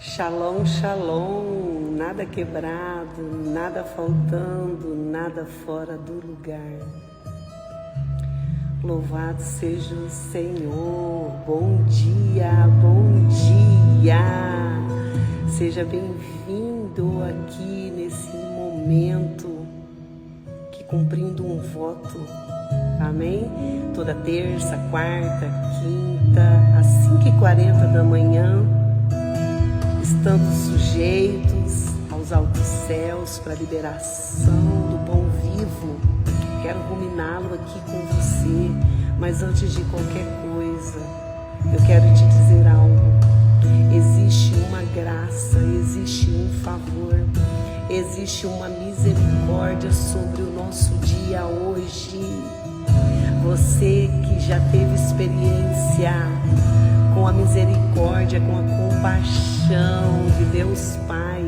Shalom, shalom, nada quebrado, nada faltando, nada fora do lugar. Louvado seja o Senhor, bom dia, bom dia. Seja bem-vindo aqui nesse momento que cumprindo um voto, amém? Toda terça, quarta, quinta, às 5h40 da manhã, estando sujeitos aos altos céus para a liberação do pão vivo. Quero ruminá-lo aqui com você, mas antes de qualquer coisa, eu quero te dizer algo. Existe uma graça, existe um favor, existe uma misericórdia sobre o nosso dia hoje. Você que já teve experiência com a misericórdia, com a compaixão de Deus Pai,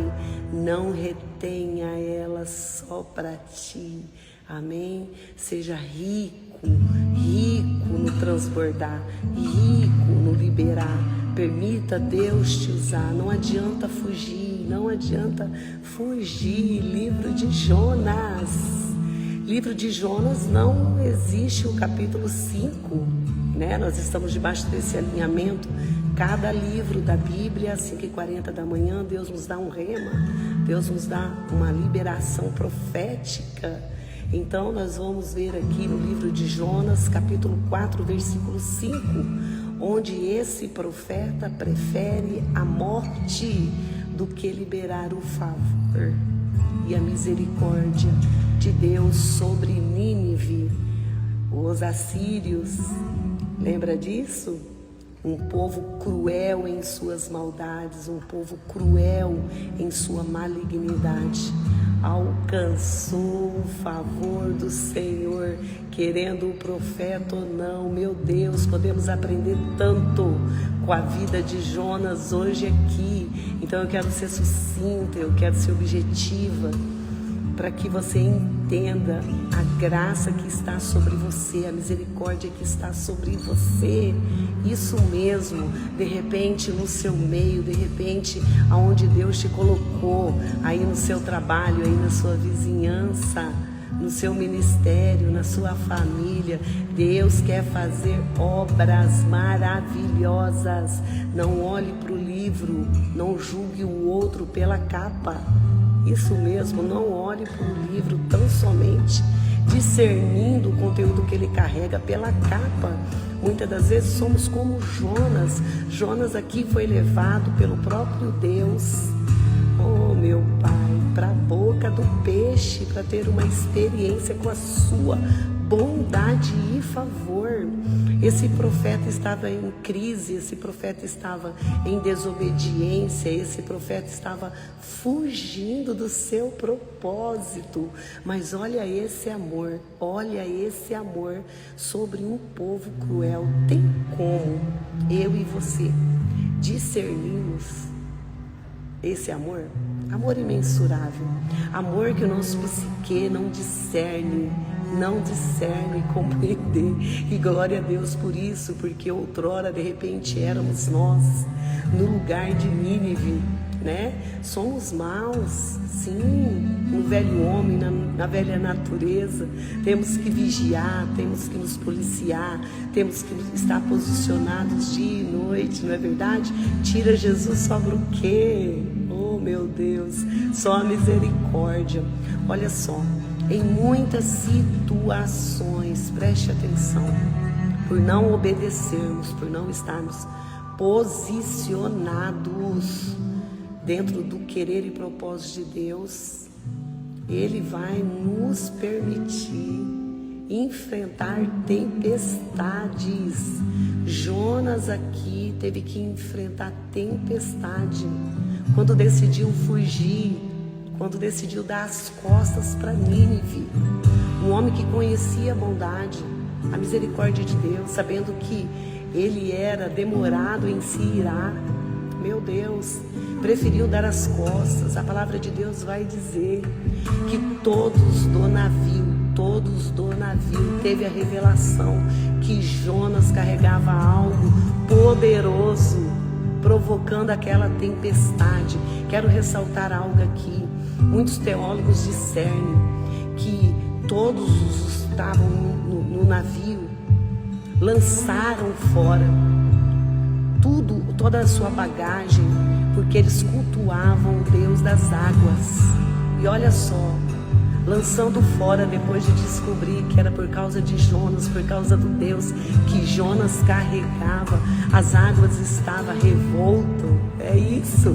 não retenha ela só para ti, amém? Seja rico, rico no transbordar, rico no liberar, permita Deus te usar, não adianta fugir, não adianta fugir. Livro de Jonas não existe o capítulo 5, né? Nós estamos debaixo desse alinhamento. Cada livro da Bíblia, às 5h40 da manhã, Deus nos dá um rema, Deus nos dá uma liberação profética. Então nós vamos ver aqui no livro de Jonas, capítulo 4, versículo 5, onde esse profeta prefere a morte do que liberar o favor e a misericórdia de Deus sobre Nínive. Os assírios, lembra disso? Um povo cruel em suas maldades, um povo cruel em sua malignidade, alcançou o favor do Senhor, querendo o profeta ou não. Meu Deus, podemos aprender tanto com a vida de Jonas hoje aqui. Então eu quero ser sucinta, eu quero ser objetiva, para que você entenda a graça que está sobre você, a misericórdia que está sobre você. Isso mesmo, de repente no seu meio, de repente aonde Deus te colocou, aí no seu trabalho, aí na sua vizinhança, no seu ministério, na sua família, Deus quer fazer obras maravilhosas. Não olhe para o livro, não julgue o outro pela capa. Isso mesmo, não olhe para o livro tão somente discernindo o conteúdo que ele carrega pela capa. Muitas das vezes somos como Jonas. Jonas aqui foi levado pelo próprio Deus, oh meu Pai, para a boca do peixe, para ter uma experiência com a sua bondade e favor. Esse profeta estava em crise, esse profeta estava em desobediência, esse profeta estava fugindo do seu propósito. Mas olha esse amor sobre um povo cruel. Tem como eu e você discernirmos esse amor? Amor imensurável, amor que o nosso psique não discerne compreender. E glória a Deus por isso, porque outrora de repente éramos nós no lugar de Nínive, né? Somos maus, sim, no velho homem, na velha natureza. Temos que vigiar, temos que nos policiar, temos que estar posicionados dia e noite, não é verdade? Tira Jesus, sobra o quê? Oh meu Deus, só a misericórdia. Olha só, em muitas situações, preste atenção, por não obedecermos, por não estarmos posicionados dentro do querer e propósito de Deus, Ele vai nos permitir enfrentar tempestades. Jonas aqui teve que enfrentar tempestade quando decidiu fugir, quando decidiu dar as costas para Nínive. Um homem que conhecia a bondade, a misericórdia de Deus, sabendo que ele era demorado em se irar. Meu Deus, preferiu dar as costas. A palavra de Deus vai dizer que todos do navio teve a revelação que Jonas carregava algo poderoso, provocando enfrentando aquela tempestade. Quero ressaltar algo aqui. Muitos teólogos discernem que todos os que estavam no navio lançaram fora toda a sua bagagem, porque eles cultuavam o Deus das águas. E olha só, lançando fora depois de descobrir que era por causa de Jonas, por causa do Deus que Jonas carregava, as águas estavam revoltas. É isso.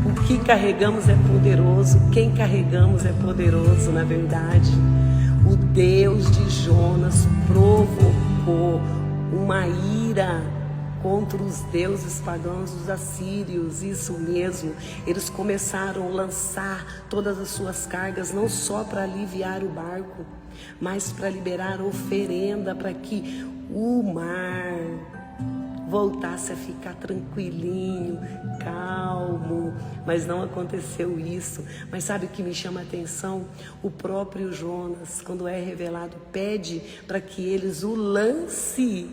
O que carregamos é poderoso, quem carregamos é poderoso, na verdade. O Deus de Jonas provocou uma ira contra os deuses pagãos dos assírios. Isso mesmo, eles começaram a lançar todas as suas cargas, não só para aliviar o barco, mas para liberar oferenda, para que o mar voltasse a ficar tranquilinho, calmo. Mas não aconteceu isso. Mas sabe o que me chama a atenção? O próprio Jonas, quando é revelado, pede para que eles o lancem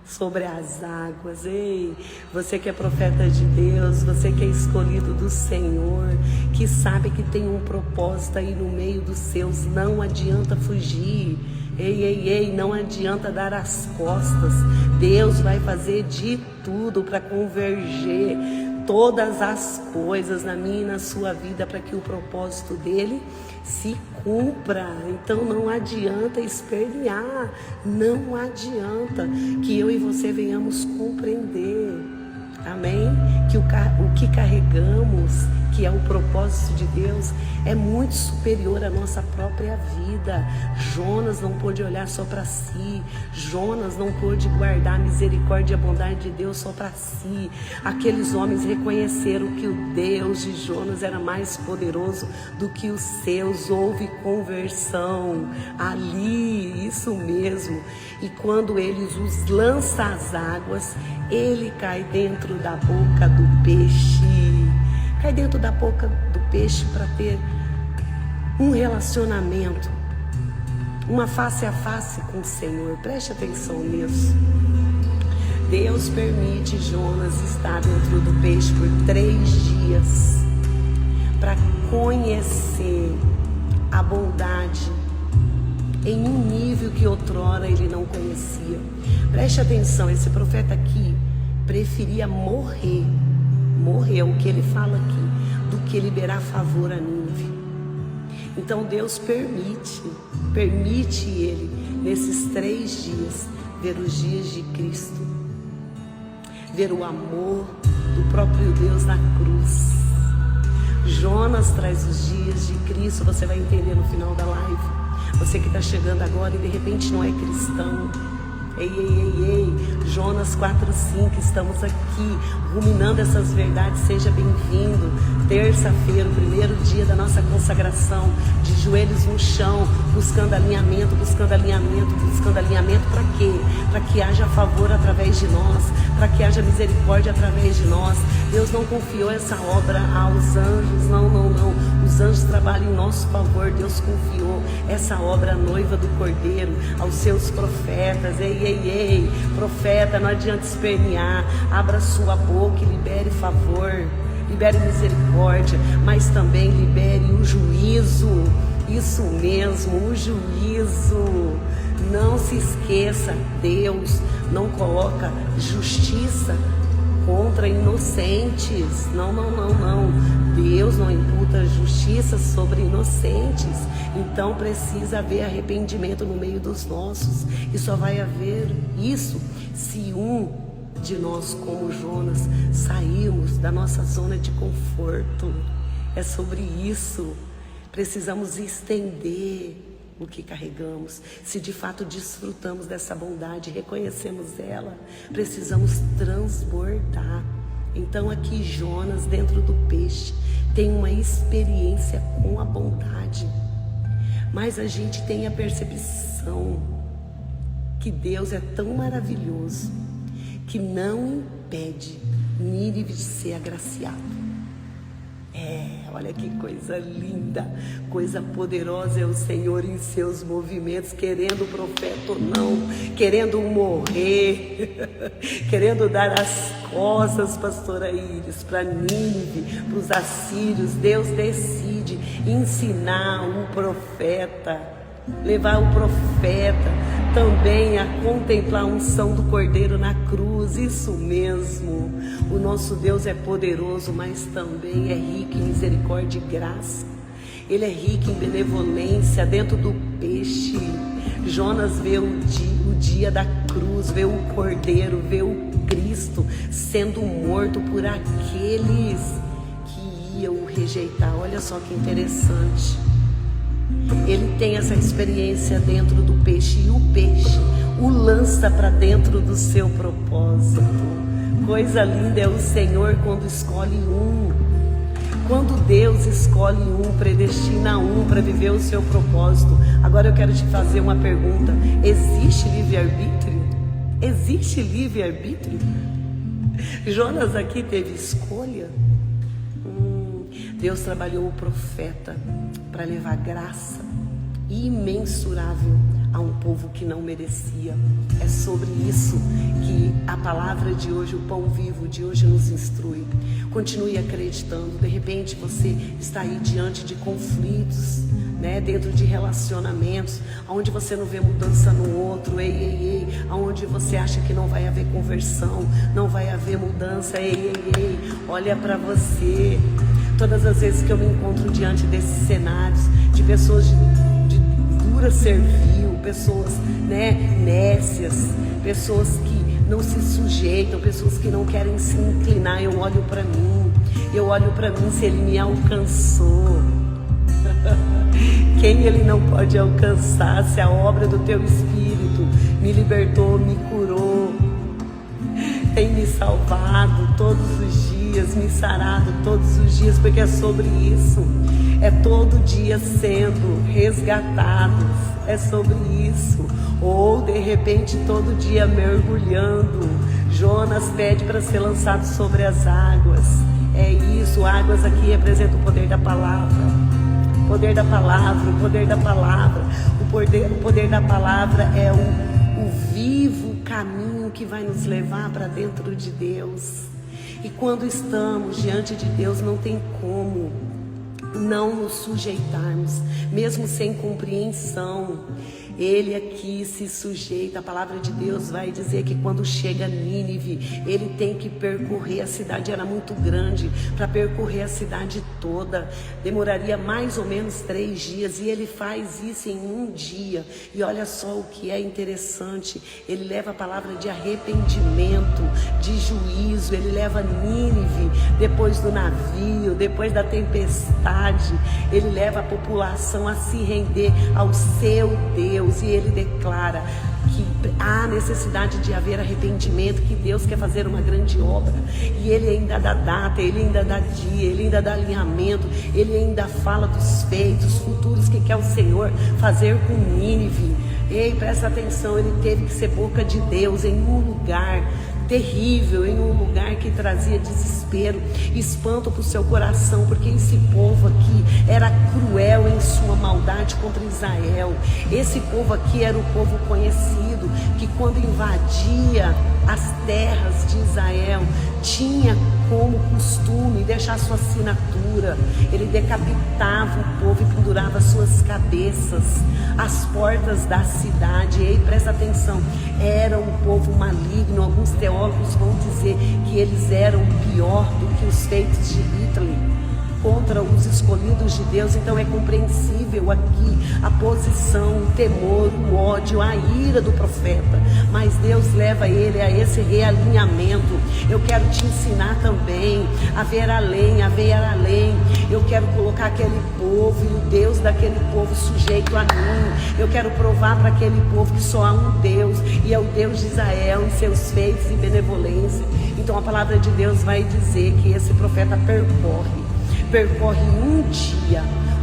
sobre as águas. Ei, você que é profeta de Deus, você que é escolhido do Senhor, que sabe que tem um propósito aí no meio dos seus, não adianta fugir. Ei, não adianta dar as costas. Deus vai fazer de tudo para converger todas as coisas na minha e na sua vida, para que o propósito dele se cumpra. Então não adianta espernear, não adianta. Que eu e você venhamos compreender, amém? Que o que carregamos, que é o propósito de Deus, é muito superior à nossa própria vida. Jonas não pôde olhar só para si. Jonas não pôde guardar a misericórdia e a bondade de Deus só para si. Aqueles homens reconheceram que o Deus de Jonas era mais poderoso do que os seus. Houve conversão ali, isso mesmo. E quando eles os lançam às águas, ele cai dentro da boca do peixe. Cai dentro da boca do peixe para ter um relacionamento, uma face a face com o Senhor. Preste atenção nisso. Deus permite Jonas estar dentro do peixe por 3 dias para conhecer a bondade em um nível que outrora ele não conhecia. Preste atenção, esse profeta aqui preferia morrer, o que ele fala aqui, do que liberar favor a Nínive. Então Deus permite ele, nesses 3 dias, ver os dias de Cristo, ver o amor do próprio Deus na cruz. Jonas traz os dias de Cristo, você vai entender no final da live. Você que está chegando agora e de repente não é cristão. Ei, Jonas 4:5, estamos aqui ruminando essas verdades. Seja bem-vindo. Terça-feira, o primeiro dia da nossa consagração, de joelhos no chão, buscando alinhamento para quê? Para que haja favor através de nós, para que haja misericórdia através de nós. Deus não confiou essa obra aos anjos, não. Os anjos trabalham em nosso favor. Deus confiou essa obra à noiva do Cordeiro, aos seus profetas. Ei, profeta, não adianta espernear. Abra sua boca e libere favor, libere misericórdia, mas também libere o juízo. Isso mesmo, o juízo. Não se esqueça, Deus não coloca justiça contra inocentes. Não. Deus não imputa justiça sobre inocentes. Então precisa haver arrependimento no meio dos nossos. E só vai haver isso se um de nós, como Jonas, sairmos da nossa zona de conforto. É sobre isso. Precisamos estender o que carregamos. Se de fato desfrutamos dessa bondade, reconhecemos ela, precisamos transbordar. Então aqui Jonas, dentro do peixe, tem uma experiência com a bondade. Mas a gente tem a percepção que Deus é tão maravilhoso que não impede Nínive de ser agraciado. Olha que coisa linda, coisa poderosa é o Senhor em seus movimentos, querendo o profeta ou não, querendo morrer, querendo dar as costas, pastora Iris, para Nínive, para os assírios. Deus decide ensinar o profeta, levar o profeta também a contemplar a unção do Cordeiro na cruz. Isso mesmo, o nosso Deus é poderoso, mas também é rico em misericórdia e graça. Ele é rico em benevolência. Dentro do peixe, Jonas vê o dia da cruz, vê o Cordeiro, vê o Cristo sendo morto por aqueles que iam o rejeitar. Olha só que interessante. Ele tem essa experiência dentro do peixe, e o peixe o lança para dentro do seu propósito. Coisa linda é o Senhor quando escolhe um. Quando Deus escolhe um, predestina um para viver o seu propósito. Agora eu quero te fazer uma pergunta: existe livre-arbítrio? Existe livre-arbítrio? Jonas aqui teve escolha. Deus trabalhou o profeta para levar graça imensurável a um povo que não merecia. É sobre isso que a palavra de hoje, o pão vivo de hoje, nos instrui. Continue acreditando. De repente você está aí diante de conflitos, né? Dentro de relacionamentos, onde você não vê mudança no outro, onde você acha que não vai haver conversão, não vai haver mudança, olha para você. Todas as vezes que eu me encontro diante desses cenários, de pessoas de dura servil, pessoas, nécias, pessoas que não se sujeitam, pessoas que não querem se inclinar, eu olho para mim, se Ele me alcançou. Quem Ele não pode alcançar, se a obra do Teu Espírito me libertou, me curou, tem me salvado todos os dias, me sarado todos os dias, porque é sobre isso. É todo dia sendo resgatados, é sobre isso. Ou de repente todo dia mergulhando. Jonas pede para ser lançado sobre as águas. É isso, águas aqui representam o poder da palavra. O poder da palavra, o poder da palavra. O poder da palavra é o vivo caminho que vai nos levar para dentro de Deus. E quando estamos diante de Deus, não tem como não nos sujeitarmos, mesmo sem compreensão. Ele aqui se sujeita. A palavra de Deus vai dizer que quando chega a Nínive, ele tem que percorrer, a cidade era muito grande, para percorrer a cidade toda demoraria mais ou menos 3 dias, e ele faz isso em 1 dia. E olha só o que é interessante, ele leva a palavra de arrependimento, de juízo. Ele leva Nínive, depois do navio, depois da tempestade, ele leva a população a se render ao seu Deus. E ele declara que há necessidade de haver arrependimento, que Deus quer fazer uma grande obra. E ele ainda dá data, ele ainda dá dia, ele ainda dá alinhamento, ele ainda fala dos feitos futuros que quer o Senhor fazer com Nínive. Ei, presta atenção, ele teve que ser boca de Deus em um lugar terrível, em um lugar que trazia desespero, espanto para o seu coração, porque esse povo aqui era cruel em sua maldade contra Israel. Esse povo aqui era o povo conhecido, que quando invadia as terras de Israel, tinha como costume deixar sua assinatura. Ele decapitava o povo e pendurava suas cabeças às portas da cidade. E aí, presta atenção, era um povo maligno. Alguns teólogos vão dizer que eles eram pior do que os feitos de Hitler contra os escolhidos de Deus. Então é compreensível aqui a posição, o temor, o ódio, a ira do profeta, mas Deus leva ele a esse realinhamento. Eu quero te ensinar também a ver além, eu quero colocar aquele povo e o Deus daquele povo sujeito a mim. Eu quero provar para aquele povo que só há um Deus, e é o Deus de Israel em seus feitos e benevolência. Então a palavra de Deus vai dizer que esse profeta percorre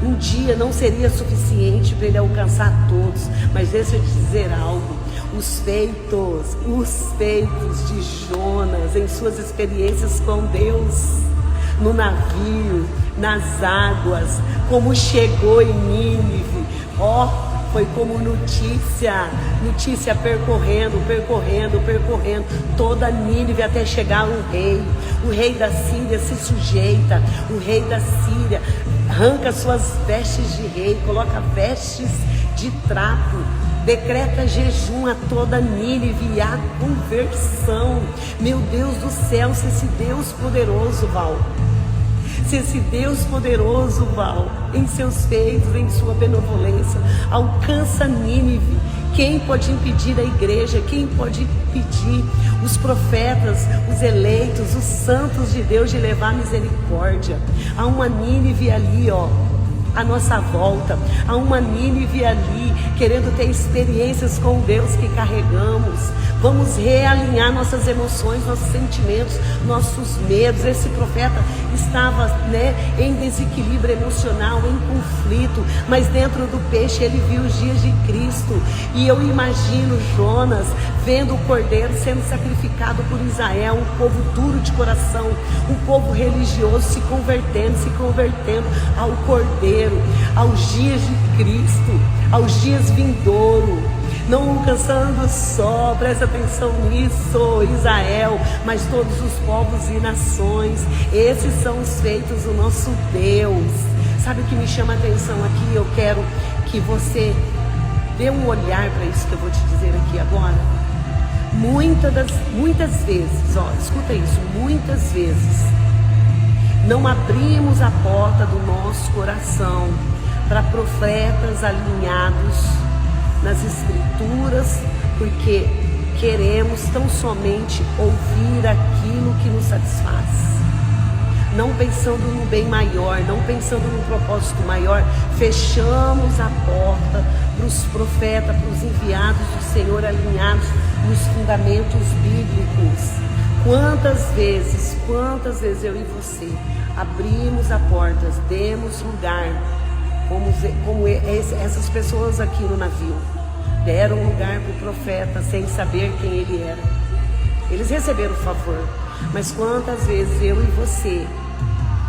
um dia não seria suficiente para ele alcançar todos. Mas deixa eu te dizer algo, os feitos de Jonas em suas experiências com Deus, no navio, nas águas, como chegou em Nínive. Foi como notícia percorrendo toda Nínive até chegar um rei. O rei da Síria se sujeita, o rei da Síria arranca suas vestes de rei, coloca vestes de trapo, decreta jejum a toda Nínive e a conversão. Meu Deus do céu, se esse Deus poderoso, Val, se esse Deus poderoso, Val, em seus feitos, em sua benevolência, alcança Nínive, quem pode impedir a igreja? Quem pode impedir os profetas, os eleitos, os santos de Deus de levar misericórdia? Há uma Nínive ali, à nossa volta. Há uma Nínive ali, querendo ter experiências com o Deus que carregamos. Vamos realinhar nossas emoções, nossos sentimentos, nossos medos. Esse profeta estava, em desequilíbrio emocional, em conflito, mas dentro do peixe ele viu os dias de Cristo. E eu imagino Jonas vendo o cordeiro sendo sacrificado por Israel, um povo duro de coração, um povo religioso se convertendo ao cordeiro, aos dias de Cristo, aos dias vindouro. Não alcançando só, presta atenção nisso, Israel, mas todos os povos e nações. Esses são os feitos do nosso Deus. Sabe o que me chama a atenção aqui? Eu quero que você dê um olhar para isso que eu vou te dizer aqui agora. Muitas vezes, escuta isso, muitas vezes não abrimos a porta do nosso coração para profetas alinhados nas escrituras, porque queremos tão somente ouvir aquilo que nos satisfaz, não pensando no bem maior, não pensando no propósito maior. Fechamos a porta para os profetas, para os enviados do Senhor alinhados nos fundamentos bíblicos. Quantas vezes eu e você abrimos a porta, demos lugar, como essas pessoas aqui no navio, deram lugar para o profeta sem saber quem ele era. Eles receberam o favor, mas quantas vezes eu e você,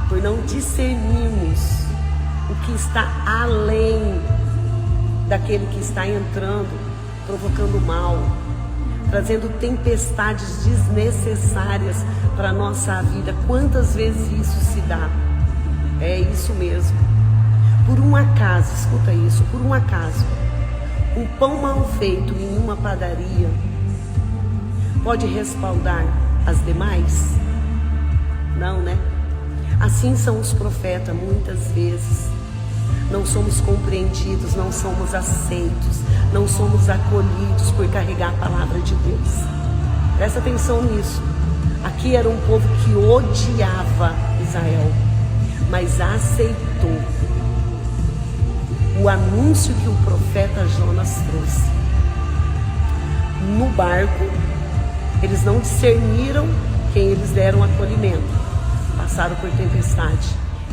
por não discernirmos o que está além daquele que está entrando, provocando mal, trazendo tempestades desnecessárias para a nossa vida, quantas vezes isso se dá? É isso mesmo. Por um acaso, escuta isso, por um acaso, um pão mal feito em uma padaria pode respaldar as demais? Não, né? Assim são os profetas, muitas vezes. Não somos compreendidos, não somos aceitos, não somos acolhidos por carregar a palavra de Deus. Presta atenção nisso. Aqui era um povo que odiava Israel, mas aceitou o anúncio que o profeta Jonas trouxe. No barco, eles não discerniram quem eles deram acolhimento. Passaram por tempestade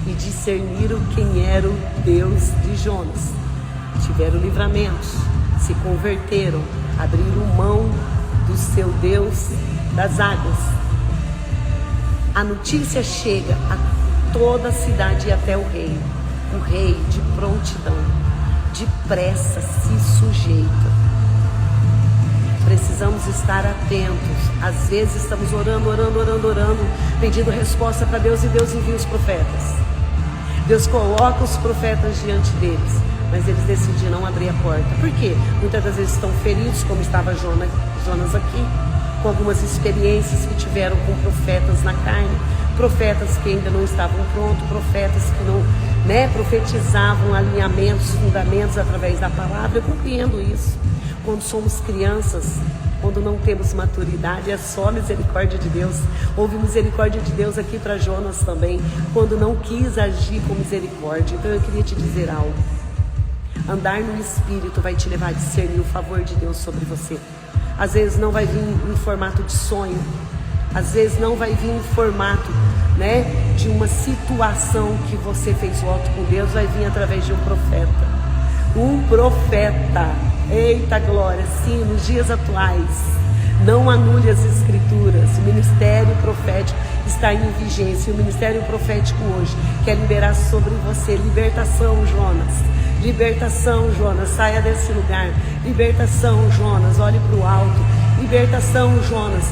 e discerniram quem era o Deus de Jonas. Tiveram livramentos, se converteram, abriram mão do seu Deus das águas. A notícia chega a toda a cidade e até o rei. O rei, de prontidão, depressa se sujeita. Precisamos estar atentos. Às vezes estamos orando, pedindo resposta para Deus, e Deus envia os profetas. Deus coloca os profetas diante deles, mas eles decidem não abrir a porta. Por quê? Muitas das vezes estão feridos, como estava Jonas aqui, com algumas experiências que tiveram com profetas na carne, profetas que ainda não estavam prontos, profetas que não profetizavam alinhamentos, fundamentos através da palavra. Eu compreendo isso. Quando somos crianças, quando não temos maturidade, é só misericórdia de Deus. Houve misericórdia de Deus aqui para Jonas também, quando não quis agir com misericórdia. Então eu queria te dizer algo. Andar no Espírito vai te levar a discernir o favor de Deus sobre você. Às vezes não vai vir em formato de sonho, às vezes não vai vir em formato de uma situação que você fez voto com Deus, vai vir através de um profeta. Um profeta, eita glória, sim, nos dias atuais, não anule as escrituras. O ministério profético está em vigência. E o ministério profético hoje quer liberar sobre você libertação, Jonas. Libertação, Jonas, saia desse lugar. Libertação, Jonas, olhe para o alto. Libertação, Jonas.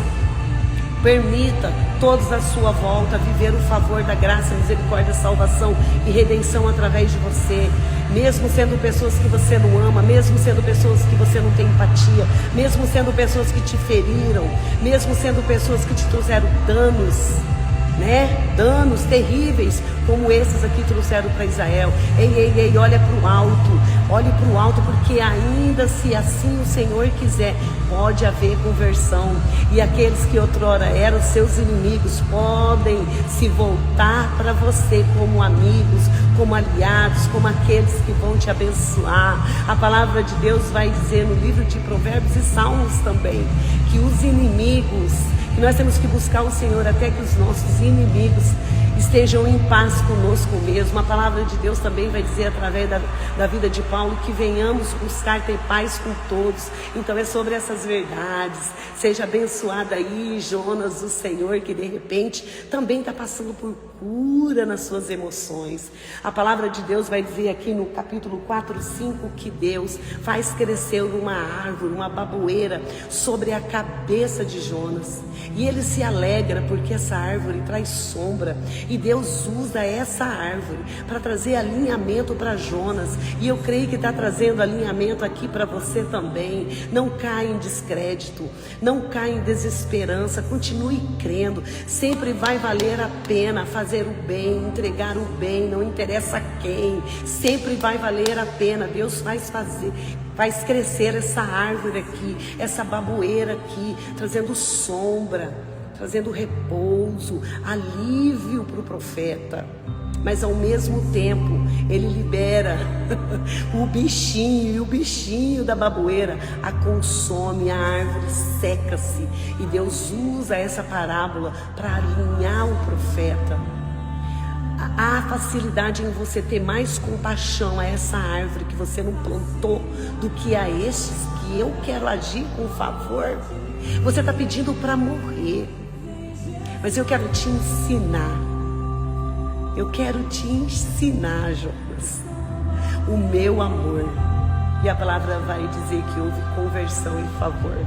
Permita todos à sua volta viver o favor da graça, misericórdia, salvação e redenção através de você. Mesmo sendo pessoas que você não ama, mesmo sendo pessoas que você não tem empatia, mesmo sendo pessoas que te feriram, mesmo sendo pessoas que te trouxeram danos, né? Danos terríveis, como esses aqui trouxeram para Israel. Ei, olha para o alto, porque ainda se assim o Senhor quiser, pode haver conversão, e aqueles que outrora eram seus inimigos podem se voltar para você como amigos, como aliados, como aqueles que vão te abençoar. A palavra de Deus vai dizer no livro de Provérbios e Salmos também, que os inimigos, que nós temos que buscar o Senhor até que os nossos inimigos estejam em paz conosco mesmo. A palavra de Deus também vai dizer através da vida de Paulo que venhamos buscar ter paz com todos. Então é sobre essas verdades. Seja abençoada aí, Jonas, o Senhor, que de repente também está passando por cura nas suas emoções. A palavra de Deus vai dizer aqui no capítulo 4, 5 que Deus faz crescer uma árvore, uma baboeira sobre a cabeça de Jonas, e ele se alegra porque essa árvore traz sombra, e Deus usa essa árvore para trazer alinhamento para Jonas, e eu creio que está trazendo alinhamento aqui para você também. Não caia em descrédito, não caia em desesperança, continue crendo. Sempre vai valer a pena fazer o bem, entregar o bem, não interessa quem, sempre vai valer a pena. Deus faz crescer essa árvore aqui, essa baboeira aqui, trazendo sombra, trazendo repouso, alívio para o profeta. Mas ao mesmo tempo ele libera o bichinho, e o bichinho da baboeira a consome, a árvore seca-se, e Deus usa essa parábola para alinhar o profeta. Há facilidade em você ter mais compaixão a essa árvore que você não plantou do que a estes que eu quero agir com favor. Você está pedindo para morrer, mas eu quero te ensinar. Eu quero te ensinar, Jonas, o meu amor. E a palavra vai dizer que houve conversão em favor.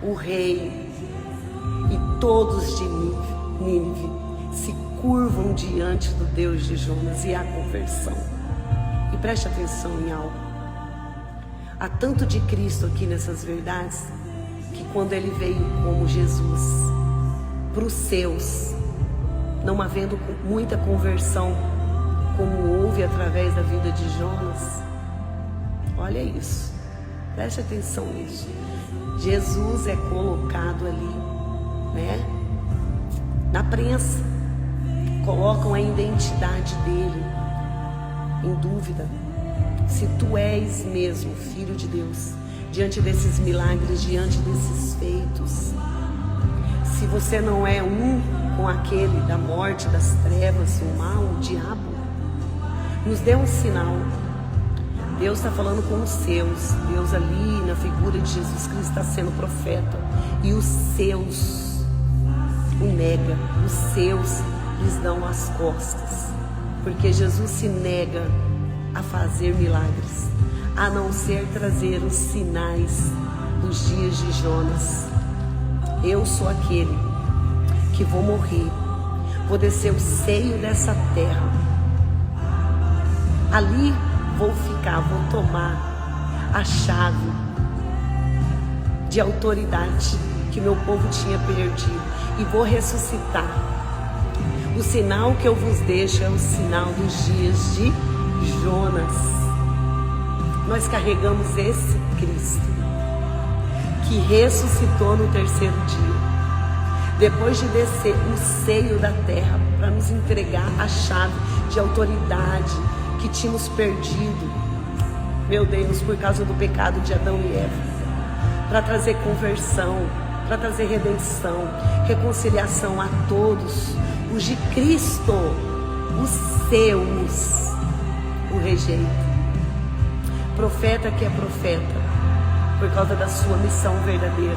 O rei e todos de Nínive se curvam diante do Deus de Jonas, e há conversão. E preste atenção em algo. Há tanto de Cristo aqui nessas verdades, que quando ele veio como Jesus para os seus, não havendo muita conversão como houve através da vida de Jonas, olha isso, preste atenção nisso. Jesus é colocado ali, né, na prensa, colocam a identidade dele em dúvida. Se tu és mesmo Filho de Deus, diante desses milagres, diante desses feitos, se você não é um com aquele da morte, das trevas, o mal, o diabo, nos dê um sinal. Deus está falando com os seus. Deus ali na figura de Jesus Cristo está sendo profeta, e os seus o nega, os seus lhes dão as costas, porque Jesus se nega a fazer milagres, a não ser trazer os sinais dos dias de Jonas. Eu sou aquele que vou morrer, vou descer o seio dessa terra, ali vou ficar, vou tomar a chave de autoridade que meu povo tinha perdido, e vou ressuscitar. O sinal que eu vos deixo é o sinal dos dias de Jonas. Nós carregamos esse Cristo que ressuscitou no terceiro dia, depois de descer no seio da terra para nos entregar a chave de autoridade que tínhamos perdido, meu Deus, por causa do pecado de Adão e Eva, para trazer conversão, para trazer redenção, reconciliação a todos. Os de Cristo, os seus, o rejeitam. Profeta que é profeta, por causa da sua missão verdadeira,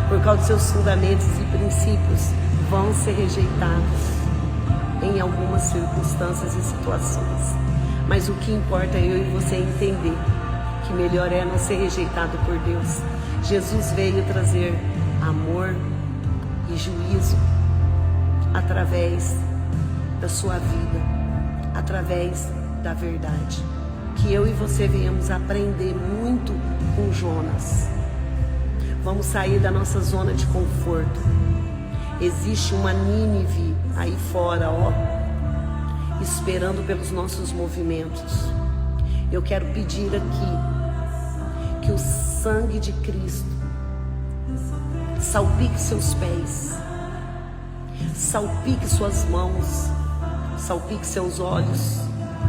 por causa dos seus fundamentos e princípios vão ser rejeitados em algumas circunstâncias e situações. Mas o que importa é eu e você entender que melhor é não ser rejeitado por Deus. Jesus veio trazer amor e juízo através da sua vida, através da verdade. Que eu e você venhamos aprender muito com Jonas. Vamos sair da nossa zona de conforto. Existe uma Nínive aí fora, ó, esperando pelos nossos movimentos. Eu quero pedir aqui que o sangue de Cristo salpique seus pés, salpique suas mãos, salpique seus olhos,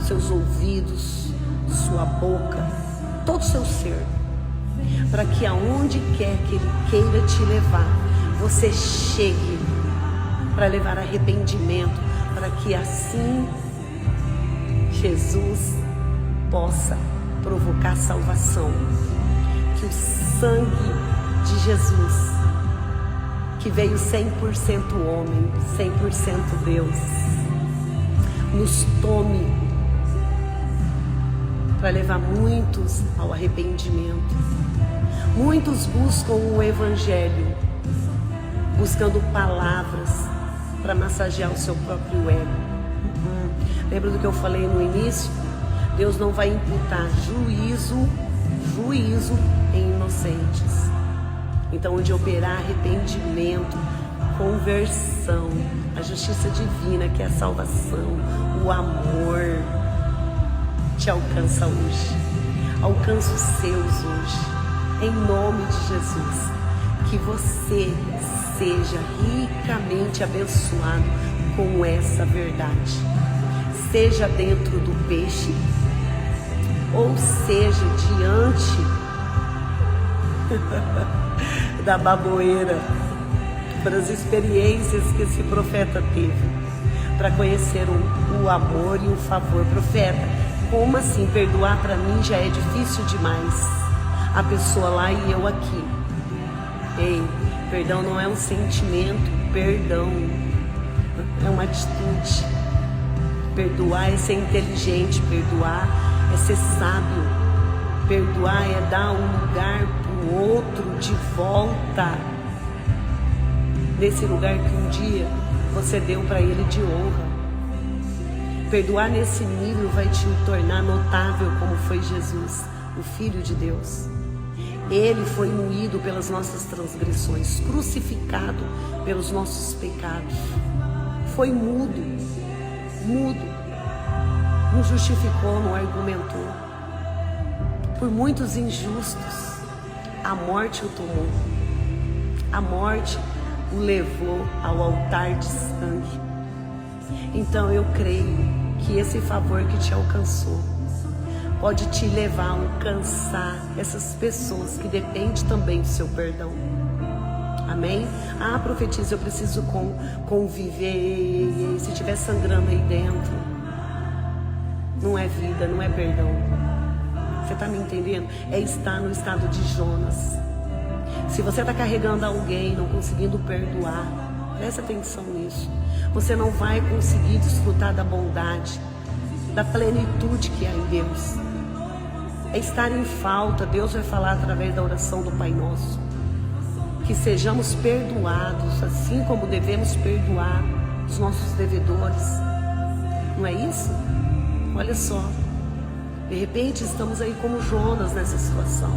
seus ouvidos, sua boca, todo o seu ser, para que aonde quer que Ele queira te levar, você chegue para levar arrependimento, para que assim Jesus possa provocar salvação. Que o sangue de Jesus, que veio 100% homem, 100% Deus, nos tome para levar muitos ao arrependimento. Muitos buscam o Evangelho, buscando palavras para massagear o seu próprio ego. Lembra do que eu falei no início? Deus não vai imputar juízo em inocentes. Então, onde operar arrependimento, conversão, a justiça divina, que é a salvação, o amor, te alcança hoje. Alcança os seus hoje. Em nome de Jesus. Que você seja ricamente abençoado com essa verdade. Seja dentro do peixe, ou seja diante da baboeira, para as experiências que esse profeta teve, para conhecer o amor e o favor. Profeta, como assim? Perdoar para mim já é difícil demais. A pessoa lá e eu aqui. Ei, perdão não é um sentimento, perdão é uma atitude. Perdoar é ser inteligente, perdoar é ser sábio, perdoar é dar um lugar para o outro de volta, nesse lugar que um dia você deu para ele de honra. Perdoar nesse nível vai te tornar notável, como foi Jesus, o Filho de Deus. Ele foi moído pelas nossas transgressões, crucificado pelos nossos pecados, foi mudo, não justificou, não argumentou. Por muitos injustos, a morte o tomou, a morte o levou ao altar de sangue. Então eu creio que esse favor que te alcançou pode te levar a alcançar essas pessoas que dependem também do seu perdão. Amém? Ah, profetiza, eu preciso conviver. Se estiver sangrando aí dentro, não é vida, não é perdão. Você está me entendendo? É estar no estado de Jonas. Se você está carregando alguém, não conseguindo perdoar, presta atenção nisso. Você não vai conseguir desfrutar da bondade, da plenitude que há em Deus. É estar em falta. Deus vai falar através da oração do Pai Nosso. Que sejamos perdoados, assim como devemos perdoar os nossos devedores. Não é isso? Olha só. De repente estamos aí como Jonas nessa situação.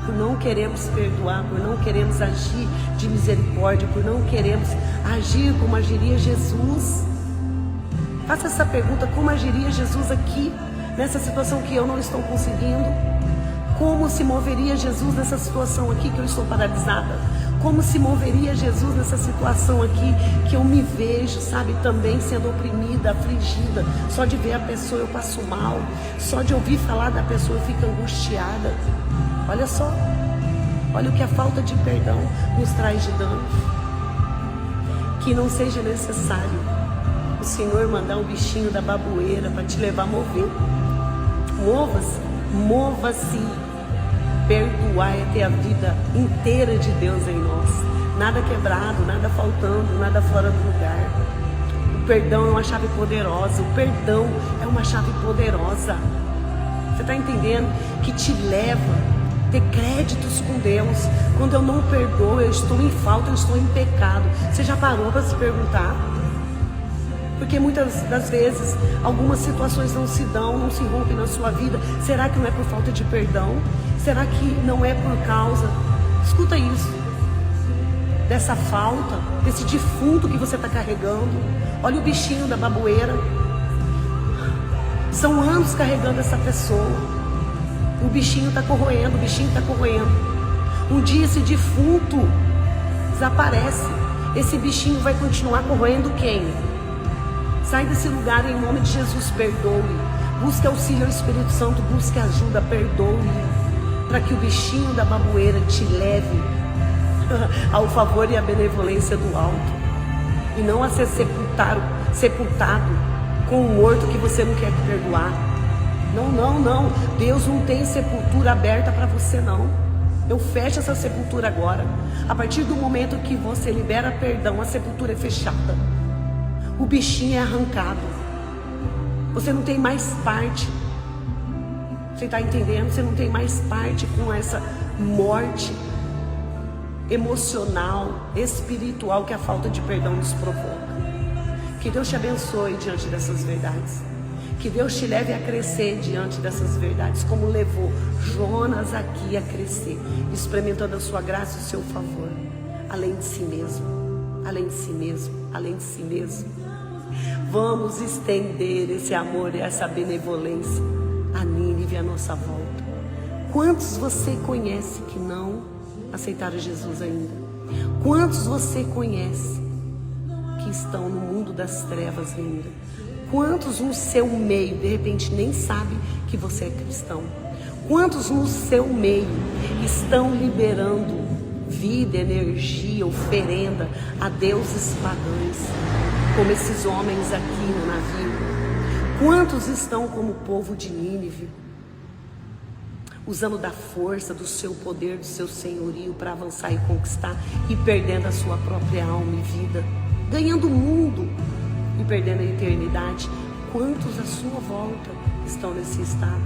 Por não queremos perdoar, por não queremos agir de misericórdia, por não queremos agir como agiria Jesus. Faça essa pergunta: como agiria Jesus aqui, nessa situação que eu não estou conseguindo? Como se moveria Jesus nessa situação aqui que eu estou paralisada? Como se moveria Jesus nessa situação aqui que eu me vejo, sabe, também sendo oprimida, afligida? Só de ver a pessoa eu passo mal, só de ouvir falar da pessoa eu fico angustiada. Olha só, olha o que a falta de perdão nos traz de dano. Que não seja necessário o Senhor mandar um bichinho da baboeira para te levar a mover. Mova-se, mova-se. Perdoar é ter a vida inteira de Deus em nós. nada quebrado, nada faltando, nada fora do lugar. O perdão é uma chave poderosa, o perdão é uma chave poderosa. Você está entendendo? Que te leva a ter créditos com Deus. Quando eu não perdoo, eu estou em falta, eu estou em pecado. Você já parou para se perguntar? Porque muitas das vezes algumas situações não se dão, não se rompem na sua vida. Será que não é por falta de perdão? Será que não é por causa, escuta isso, dessa falta, desse defunto que você está carregando? Olha o bichinho da baboeira. São anos carregando essa pessoa. O bichinho está corroendo, o bichinho está corroendo. Um dia esse defunto desaparece. Esse bichinho vai continuar corroendo quem? Sai desse lugar em nome de Jesus, perdoe. Busque auxílio ao Espírito Santo, busque ajuda, perdoe. Para que o bichinho da baboeira te leve ao favor e à benevolência do alto. E não a ser sepultado com um morto que você não quer perdoar. Não, não, não. Deus não tem sepultura aberta para você, não. Eu fecho essa sepultura agora. A partir do momento que você libera perdão, a sepultura é fechada. O bichinho é arrancado. Você não tem mais parte. Você está entendendo? Você não tem mais parte com essa morte emocional, espiritual que a falta de perdão nos provoca. Que Deus te abençoe diante dessas verdades. Que Deus te leve a crescer diante dessas verdades, como levou Jonas aqui a crescer, experimentando a sua graça e o seu favor, além de si mesmo, além de si mesmo, além de si mesmo. Vamos estender esse amor e essa benevolência a Nínive à nossa volta. Quantos você conhece que não aceitaram Jesus ainda? Quantos você conhece que estão no mundo das trevas ainda? Quantos no seu meio, de repente, nem sabe que você é cristão? Quantos no seu meio estão liberando vida, energia, oferenda a deuses pagãos, como esses homens aqui no navio? Quantos estão como o povo de Nínive, usando da força, do seu poder, do seu senhorio para avançar e conquistar, e perdendo a sua própria alma e vida, ganhando o mundo e perdendo a eternidade? Quantos à sua volta estão nesse estado?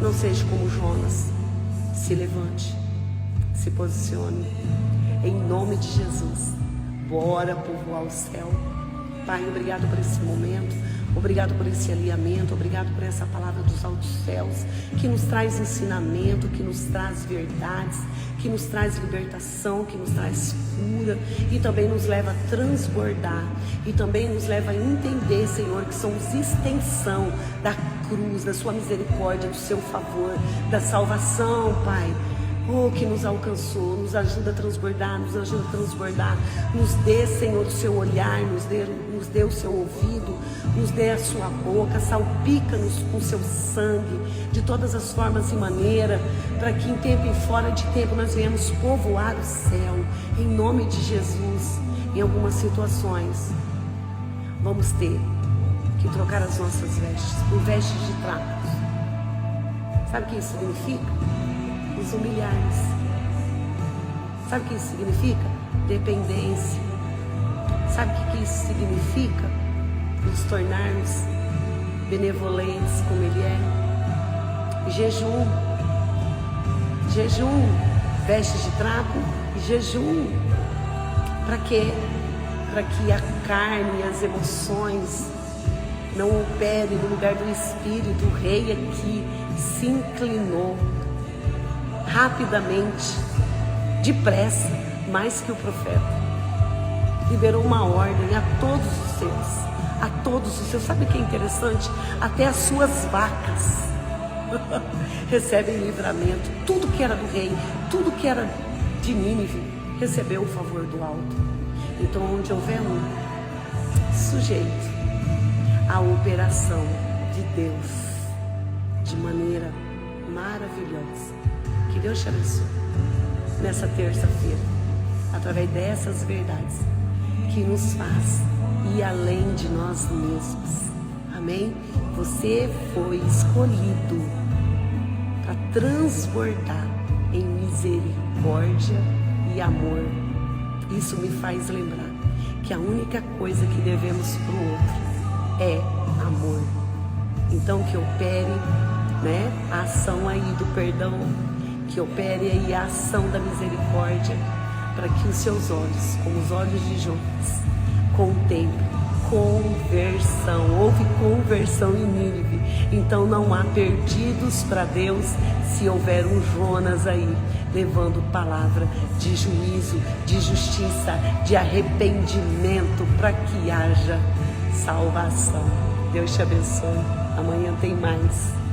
Não seja como Jonas. Se levante, se posicione em nome de Jesus. Bora povoar o céu. Pai, obrigado por esse momento, obrigado por esse alinhamento, obrigado por essa palavra dos altos céus, que nos traz ensinamento, que nos traz verdades, que nos traz libertação, que nos traz cura e também nos leva a transbordar e também nos leva a entender, Senhor, que somos extensão da cruz, da sua misericórdia, do seu favor, da salvação, Pai. Oh, que nos alcançou, nos ajuda a transbordar, nos ajuda a transbordar. Nos dê, Senhor, o seu olhar, nos dê o seu ouvido, nos dê a sua boca, salpica-nos com o seu sangue, de todas as formas e maneiras, para que em tempo e fora de tempo nós venhamos povoar o céu, em nome de Jesus. Em algumas situações, vamos ter que trocar as nossas vestes por vestes de trapos. Sabe o que isso significa? Nos humilharmos. Sabe o que isso significa? Dependência. Sabe o que isso significa? Nos tornarmos benevolentes como Ele é. Jejum. Jejum. Vestes de trapo e jejum. Para quê? Para que a carne e as emoções não operem no lugar do Espírito. O rei aqui se inclinou rapidamente, depressa, mais que o profeta. Liberou uma ordem a todos os seus, a todos os seus. Sabe o que é interessante? Até as suas vacas recebem livramento. Tudo que era do rei, tudo que era de Nínive, recebeu o favor do alto. Então, onde houver um sujeito à operação de Deus de maneira maravilhosa, que Deus te abençoe nessa terça-feira, através dessas verdades que nos faz ir além de nós mesmos. Amém? Você foi escolhido para transbordar em misericórdia e amor Isso me faz lembrar que a única coisa que devemos para o outro é amor. Então que opere, né, a ação aí do perdão, que opere aí a ação da misericórdia, para que os seus olhos, como os olhos de Jonas, contemplem conversão. Houve conversão em Nínive. Então não há perdidos para Deus se houver um Jonas aí levando palavra de juízo, de justiça, de arrependimento, para que haja salvação. Deus te abençoe. Amanhã tem mais.